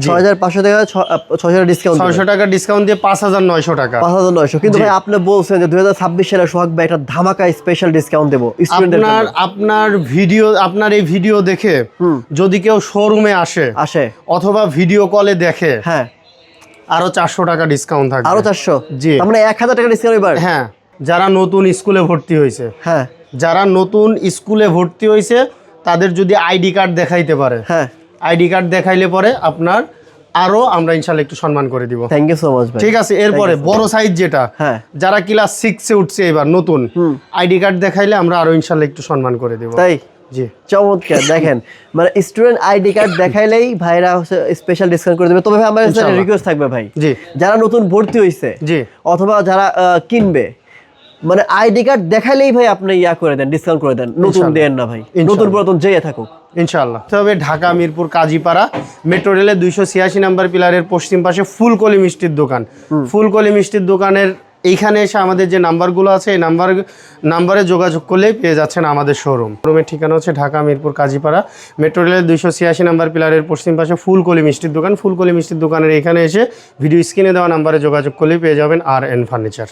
6500 টাকা 600 ডিসকাউন্ট 600 টাকা ডিসকাউন্ট দিয়ে 5900 টাকা 5900 কিন্তু ভাই আপনি বলছেন যে 2026 সালে সোহাগ ভাই একটা ধামাকা স্পেশাল ডিসকাউন্ট দেব আপনার এই ভিডিও দেখে যদি কেউ শোরুমে আসে অথবা ভিডিও কলে দেখে হ্যাঁ আরো 400 টাকা ডিসকাউন্ট থাকবে আরো 400 জি মানে 1000 টাকা ডিসকাউন্ট এবার হ্যাঁ যারা নতুন স্কুলে ভর্তি হয়েছে হ্যাঁ যারা নতুন স্কুলে ভর্তি হয়েছে তাদের যদি আইডি কার্ড দেখাইতে পারে হ্যাঁ আইডি কার্ড দেখাইলে পরে আপনার আরো আমরা ইনশাআল্লাহ একটু সম্মান করে দিব থ্যাংক ইউ সো মাচ ভাই ঠিক আছে এরপরে বড় সাইজ যেটা হ্যাঁ যারা ক্লাস 6 এ উঠছে এবার নতুন আইডি কার্ড দেখাইলে আমরা আরো ইনশাআল্লাহ একটু সম্মান করে দিব তাই জি চমৎকার দেখেন মানে স্টুডেন্ট আইডি কার্ড দেখাইলেই ভাইরা স্পেশাল ডিসকাউন্ট করে দেবে তবে ভাই আমার কাছে রিকোয়েস্ট থাকবে ভাই জি যারা নতুন ভর্তি হইছে জি অথবা যারা কিনবে মানে আইডি কার্ড দেখাইলেই ভাই আপনি ইয়া করে দেন ডিসকাউন্ট করে দেন নতুন দেন না ভাই নতুন পুরাতন যেই থাকুক ইনশাআল্লাহ তবে ঢাকা মিরপুর কাজীপাড়া মেট্রো রেলের 286 নম্বর পিলারের পশ্চিম পাশে ফুলকলি মিষ্টির দোকান ফুলকলি মিষ্টির দোকানের এইখানে এসে আমাদের যে নাম্বারগুলো আছে এই নাম্বারে যোগাযোগ করলেই পেয়ে যাচ্ছেন আমাদের শোরুমের ঠিকানা হচ্ছে ঢাকা মিরপুর কাজীপাড়া মেট্রো রেলের 286 নম্বর পিলারের পশ্চিম পাশে ফুলকলি মিষ্টির দোকান ফুলকলি মিষ্টির দোকানের এখানে এসে ভিডিও স্ক্রিনে দেওয়া নাম্বারে যোগাযোগ করলেই পেয়ে যাবেন আর এন ফার্নিচার।